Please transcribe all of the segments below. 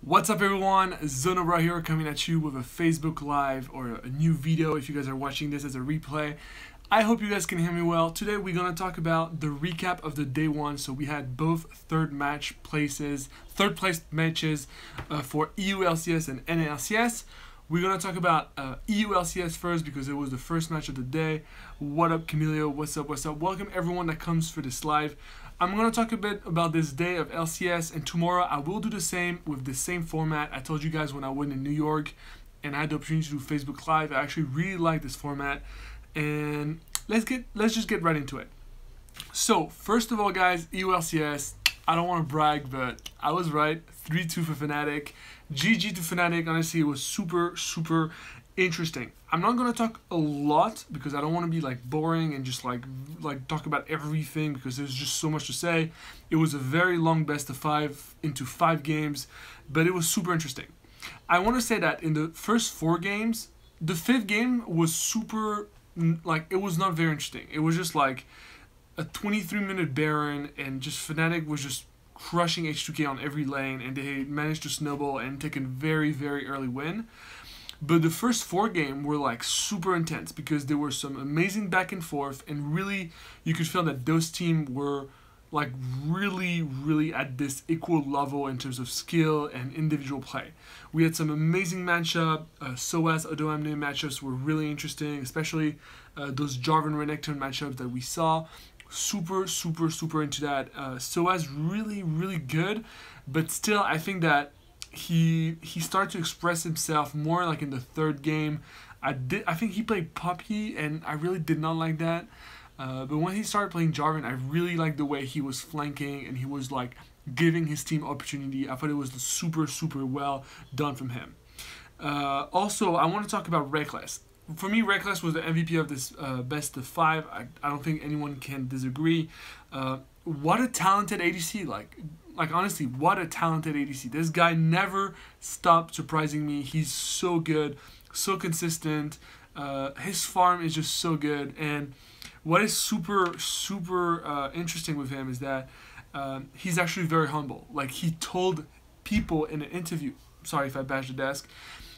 What's up everyone, ZonoBRAH here coming at you with a Facebook Live or a new video if you guys are watching this as a replay. I hope you guys can hear me well. Today we're going to talk about the recap of the day one. So we had both third place matches for EU LCS and NA LCS. We're going to talk about EU LCS first because it was the first match of the day. What up Camilio, what's up, what's up? Welcome everyone that comes for this live. I'm going to talk a bit about this day of LCS, and tomorrow I will do the same with the same format. I told you guys when I went in New York and I had the opportunity to do Facebook Live, I actually really like this format, and let's just get right into it. So first of all guys, EU LCS, I don't want to brag, but I was right, 3-2 for Fnatic. GG to Fnatic, honestly it was super interesting. I'm not gonna talk a lot because I don't want to be like boring and just like talk about everything because there's just so much to say. It was a very long best of 5 into 5 games, but it was super interesting. I want to say that in the first 4 games, the 5th game was super, like, it was not very interesting. It was just like a 23-minute Baron, and just Fnatic was just crushing h2k on every lane, and they managed to snowball and take a very early win. But the first 4 games were like super intense because there were some amazing back and forth, and really you could feel that those teams were like really at this equal level in terms of skill and individual play. We had some amazing matchup. SOAS Odoamne matchups were really interesting, especially those Jarvan Renekton matchups that we saw. Super into that. SOAS really good, but still I think that he started to express himself more like in the 3rd game. I think he played Poppy and I really did not like that. But when he started playing Jarvan, I really liked the way he was flanking and he was like giving his team opportunity. I thought it was super well done from him. Also, I want to talk about Reckless. For me, Reckless was the MVP of this best of 5. I don't think anyone can disagree. What a talented ADC, like honestly, what a talented ADC. This guy never stopped surprising me. He's so good, so consistent. His farm is just so good, and what is super interesting with him is that he's actually very humble. Like, he told people in an interview, sorry if I bashed the desk,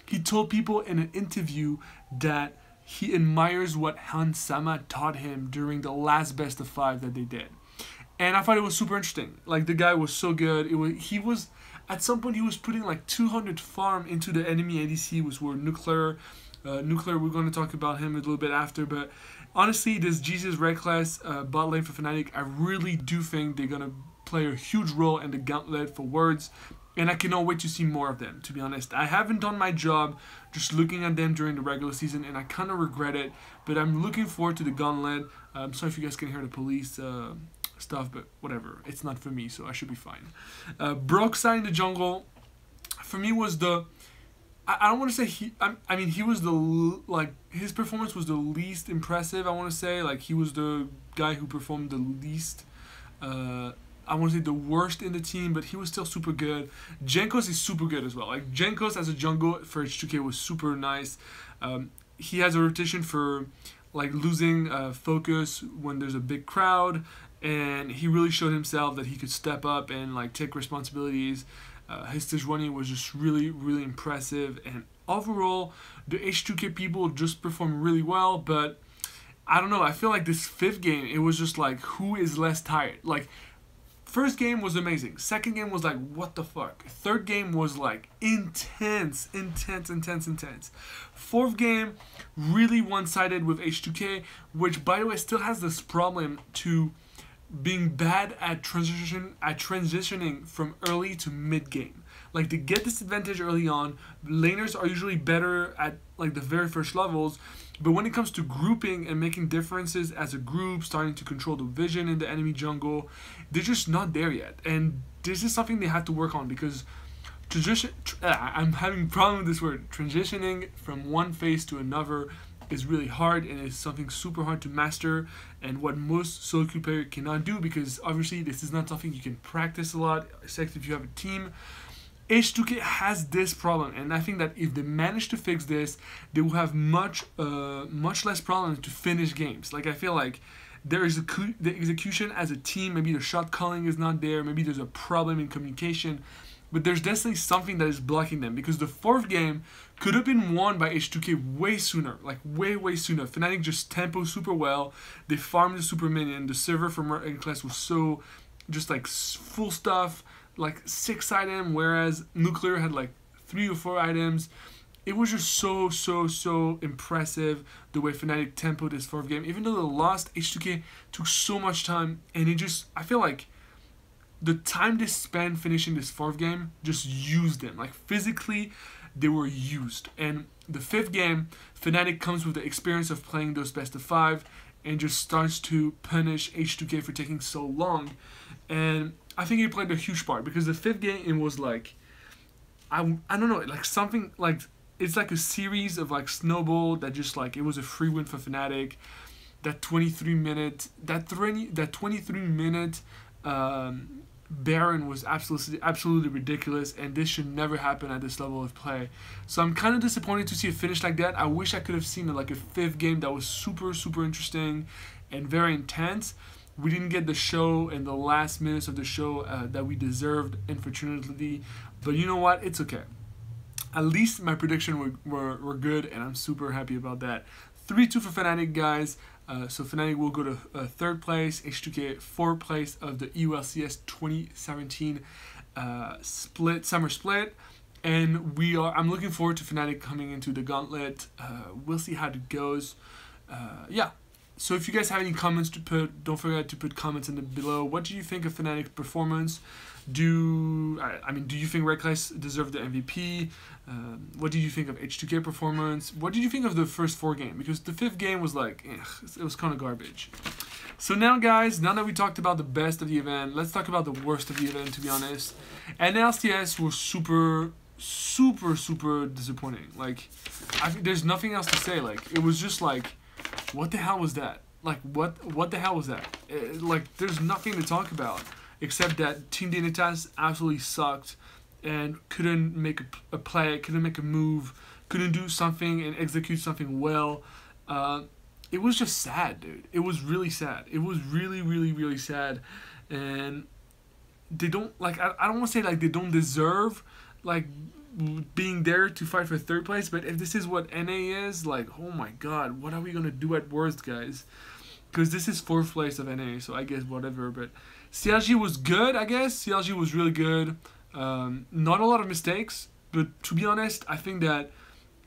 he told people in an interview that he admires what Hans Sama taught him during the last best of 5 that they did. And I thought it was super interesting. Like, the guy was so good. He was at some point he was putting like 200 farm into the enemy ADC, which were Nuclear. Nuclear, we're going to talk about him a little bit after, but honestly, this Jesus Reckless bot lane for Fnatic, I really do think they're going to play a huge role in the gauntlet for Worlds, and I cannot wait to see more of them, to be honest. I haven't done my job just looking at them during the regular season, and I kind of regret it, but I'm looking forward to the gauntlet. I'm sorry if you guys can hear the police stuff, but whatever, it's not for me, so I should be fine. Broxide in the jungle, for me, was the, I don't want to say I mean he was the, like, his performance was the least impressive. I want to say, like, he was the guy who performed the least, I want to say the worst in the team, but he was still super good. Jankos is super good as well. Like, Jankos as a jungle for h2k was super nice. He has a rotation for like losing focus when there's a big crowd, and he really showed himself that he could step up and like take responsibilities. His stage running was just really impressive, and overall the h2k people just performed really well. But I don't know, I feel like this 5th game, it was just like, who is less tired? Like, first game was amazing, 2nd game was like, what the fuck? 3rd game was like intense. 4th game really one-sided with h2k, which by the way still has this problem to being bad at transitioning from early to mid game. Like, they get this advantage early on. Laners are usually better at like the very first levels, but when it comes to grouping and making differences as a group, starting to control the vision in the enemy jungle, they're just not there yet. And this is something they have to work on, because I'm having a problem with this word. Transitioning from one phase to another is really hard, and it's something super hard to master, and what most solo queue players cannot do, because obviously this is not something you can practice a lot, except if you have a team. h2k has this problem, and I think that if they manage to fix this, they will have much less problems to finish games. Like, I feel like there is the execution as a team, maybe the shot calling is not there, maybe there's a problem in communication, but there's definitely something that is blocking them, because the fourth game could have been won by h2k way sooner, like way sooner. Fnatic just tempo super well. They farmed the super minion. The server from class was so just like full stuff, like 6 items, whereas Nuclear had like 3 or 4 items. It was just so impressive the way Fnatic tempoed this fourth game. Even though they lost, h2k took so much time, and it just, I feel like the time they spent finishing this fourth game just used them. Like physically, they were used. And the fifth game, Fnatic comes with the experience of playing those best of 5 and just starts to punish h2k for taking so long. And I think he played a huge part, because the fifth game, it was like, I don't know, like something like, it's like a series of like snowball that just like, it was a free win for Fnatic. That 23 minute Baron was absolutely ridiculous, and this should never happen at this level of play. So I'm kind of disappointed to see a finish like that. I wish I could have seen like a fifth game that was super interesting and very intense. We didn't get the show in the last minutes of the show that we deserved, unfortunately. But you know what? It's okay. At least my prediction were good, and I'm super happy about that. 3-2 for Fnatic, guys. So Fnatic will go to 3rd place, h2k 4th place of the EU LCS 2017 summer split. And I'm looking forward to Fnatic coming into the gauntlet. We'll see how it goes. Yeah. So if you guys have any comments to put, don't forget to put comments in the below. What do you think of Fnatic's performance? Do you think Red Class deserved the MVP? What did you think of h2k performance? What did you think of the first 4 games? Because the 5th game was like, it was kind of garbage. So now, guys, now that we talked about the best of the event, let's talk about the worst of the event, to be honest. NA LCS was super disappointing. Like, there's nothing else to say. Like, it was just like, what the hell was that? Like, what the hell was that? Like, there's nothing to talk about except that Team Dignitas absolutely sucked and couldn't make a play, couldn't make a move, couldn't do something and execute something well. It was just sad, dude. It was really sad. It was really sad. And they don't, like, I don't want to say like they don't deserve like being there to fight for 3rd place, but if this is what NA is, like, oh my god, what are we gonna do at worst, guys? Because this is 4th place of NA, so I guess whatever. But CLG was good, I guess. CLG was really good. Not a lot of mistakes, but to be honest, I think that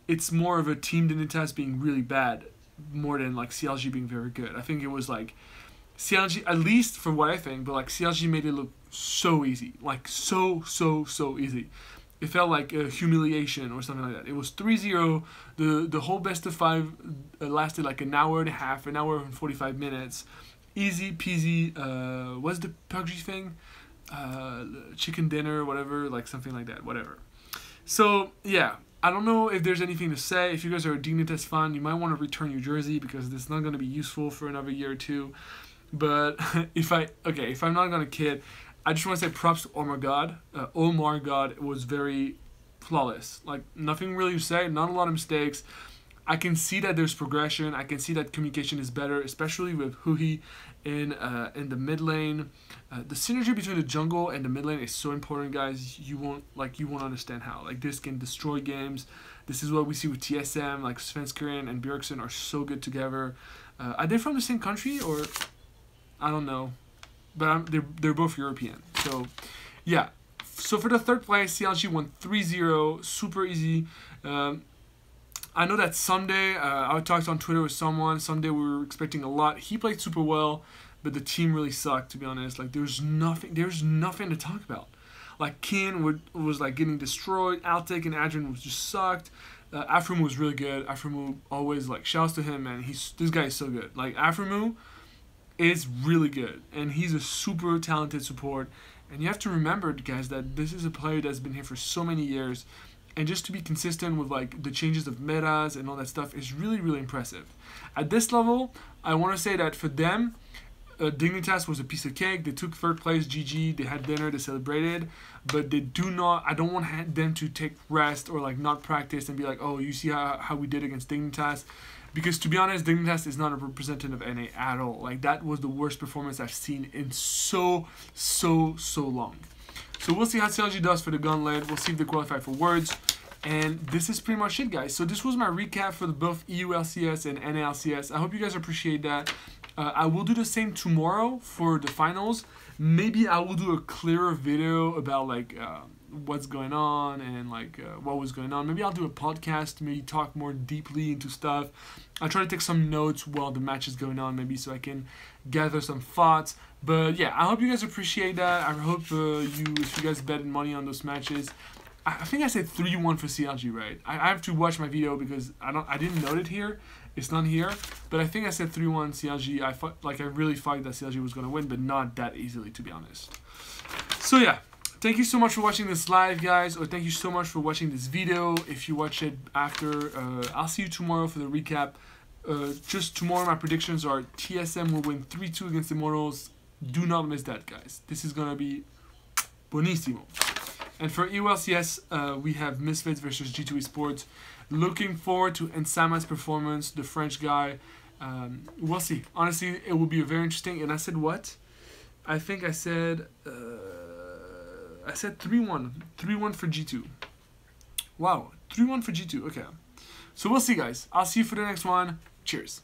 it's more of a Team Dignitas being really bad more than like CLG being very good. I think it was like CLG, at least for what I think, but like CLG made it look so easy, like so easy. It felt like a humiliation or something like that. It was 3-0. The whole best of 5 lasted like an hour and a half, an hour and 45 minutes. Easy peasy. What's the PUBG thing? Chicken dinner, whatever, like something like that, whatever. So yeah, I don't know if there's anything to say. If you guys are a Dignitas fan, you might want to return your jersey, because it's not going to be useful for another year or 2. But if I'm not gonna kid, I just want to say props to Omar God. Omar God was very flawless. Like, nothing really to say, not a lot of mistakes. I can see that there's progression. I can see that communication is better, especially with Huhi in the mid lane. The synergy between the jungle and the mid lane is so important, guys. You won't understand how. Like, this can destroy games. This is what we see with TSM. Like, Svenskeren and Bjergsen are so good together. Are they from the same country, or I don't know? But they're both European. So, yeah. So for the 3rd place, CLG won 3-0. Super easy. I know that someday, I talked on Twitter with someone. Someday we were expecting a lot. He played super well, but the team really sucked, to be honest. Like, there's nothing to talk about. Like, Kin was like getting destroyed. Altic and Adrian was just sucked. Aframu was really good. Aframu always, like, shouts to him, man. This guy is so good. Like, Aframu is really good, and he's a super talented support. And you have to remember, guys, that this is a player that's been here for so many years, and just to be consistent with like the changes of metas and all that stuff is really impressive. At this level, I want to say that for them, Dignitas was a piece of cake. They took 3rd place, GG. They had dinner, they celebrated, but they do not. I don't want them to take rest or like not practice and be like, oh, you see how we did against Dignitas. Because to be honest, Dignitas is not a representative of NA at all. Like, that was the worst performance I've seen in so long. So we'll see how CLG does for the gauntlet. We'll see if they qualify for Worlds. And this is pretty much it, guys. So this was my recap for both EU LCS and NA LCS. I hope you guys appreciate that. I will do the same tomorrow for the finals. Maybe I will do a clearer video about like what's going on and like what was going on. Maybe I'll do a podcast, maybe talk more deeply into stuff. I'll try to take some notes while the match is going on, maybe so I can gather some thoughts. But yeah, I hope you guys appreciate that. I hope if you guys betted money on those matches. I think I said 3-1 for CLG, right? I have to watch my video because I didn't note it here. It's not here, but I think I said 3-1 CLG. I really thought that CLG was gonna win, but not that easily, to be honest. So yeah, thank you so much for watching this live, guys, or thank you so much for watching this video. If you watch it after, I'll see you tomorrow for the recap. Just tomorrow, my predictions are TSM will win 3-2 against Immortals. Do not miss that, guys. This is gonna be buonissimo. And for EU LCS, we have Misfits versus G2 Esports. Looking forward to Ensama's performance, the French guy. We'll see. Honestly, it will be very interesting. And I said what? I think I said 3-1. 3-1 for G2. Wow, 3-1 for G2. Okay. So we'll see, guys. I'll see you for the next one. Cheers.